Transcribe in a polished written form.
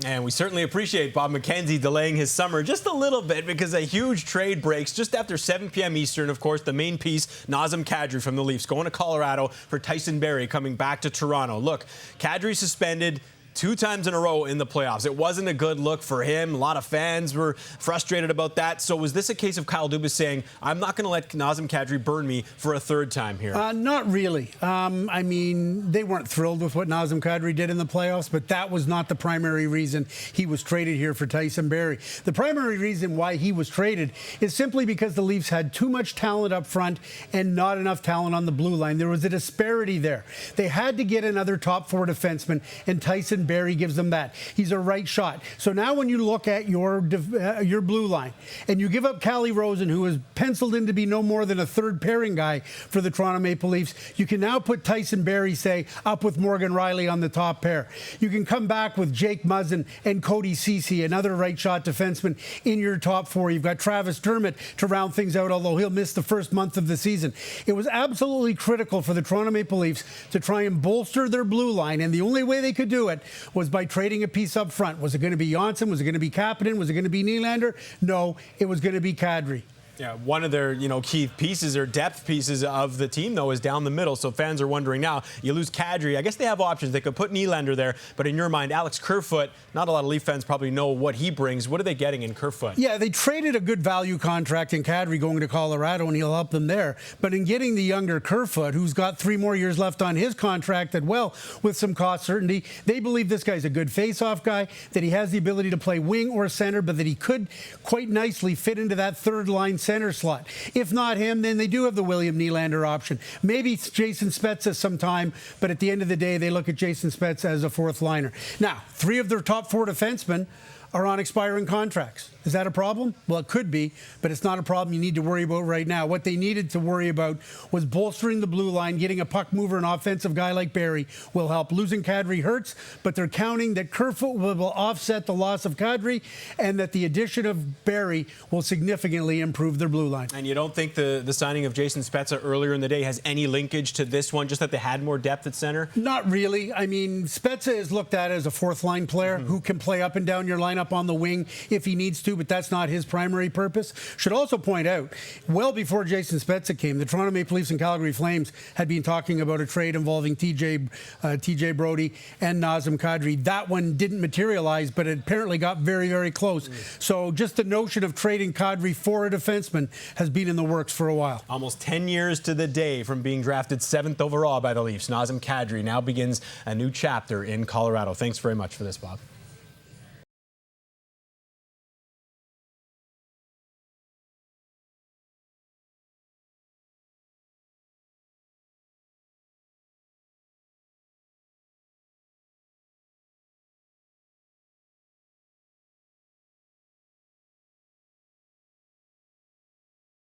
And we certainly appreciate Bob McKenzie delaying his summer just a little bit because a huge trade breaks just after 7 p.m. Eastern. Of course, the main piece, Nazem Kadri from the Leafs going to Colorado for Tyson Barrie coming back to Toronto. Look, Kadri suspended 2 times in a row in the playoffs. It wasn't a good look for him. A lot of fans were frustrated about that. So was this a case of Kyle Dubas saying, I'm not going to let Nazem Kadri burn me for a 3rd time here? Not really. I mean, they weren't thrilled with what Nazem Kadri did in the playoffs, but that was not the primary reason he was traded here for Tyson Barrie. The primary reason why he was traded is simply because the Leafs had too much talent up front and not enough talent on the blue line. There was a disparity there. They had to get another top 4 defenseman, and Tyson Barrie gives them that. He's a right shot. So now when you look at your blue line and you give up Calle Rosen, who is penciled in to be no more than a 3rd pairing guy for the Toronto Maple Leafs, you can now put Tyson Barrie, say, up with Morgan Riley on the top pair. You can come back with Jake Muzzin and Cody Ceci, another right shot defenseman, in your top 4. You've got Travis Dermott to round things out, although he'll miss the first month of the season. It was absolutely critical for the Toronto Maple Leafs to try and bolster their blue line, and the only way they could do it was by trading a piece up front. Was it going to be Janssen? Was it going to be Kapanen? Was it going to be Nylander? No, it was going to be Kadri. Yeah, one of their, key pieces or depth pieces of the team, though, is down the middle. So fans are wondering now, you lose Kadri. I guess they have options. They could put Nylander there. But in your mind, Alex Kerfoot, not a lot of Leaf fans probably know what he brings. What are they getting in Kerfoot? Yeah, they traded a good value contract in Kadri going to Colorado, and he'll help them there. But in getting the younger Kerfoot, who's got 3 more years left on his contract as well, with some cost certainty, they believe this guy's a good face-off guy, that he has the ability to play wing or center, but that he could quite nicely fit into that 3rd line center slot. If not him, then they do have the William Nylander option. Maybe it's Jason Spezza sometime, but at the end of the day, they look at Jason Spezza as a 4th liner. Now, 3 of their top 4 defensemen are on expiring contracts. Is that a problem? Well, it could be, but it's not a problem you need to worry about right now. What they needed to worry about was bolstering the blue line. Getting a puck mover, an offensive guy like Barrie will help. Losing Kadri hurts, but they're counting that Kerfoot will offset the loss of Kadri and that the addition of Barrie will significantly improve their blue line. And you don't think the signing of Jason Spezza earlier in the day has any linkage to this one, just that they had more depth at center? Not really. I mean, Spezza is looked at as a 4th line player who can play up and down your lineup on the wing if he needs to, but that's not his primary purpose. Should also point out, well before Jason Spezza came, the Toronto Maple Leafs and Calgary Flames had been talking about a trade involving TJ Brody and Nazem Kadri. That one didn't materialize, but it apparently got very, very close. So just the notion of trading Kadri for a defenseman has been in the works for a while. Almost 10 years to the day from being drafted 7th overall by the Leafs, Nazem Kadri now begins a new chapter in Colorado. Thanks very much for this, Bob.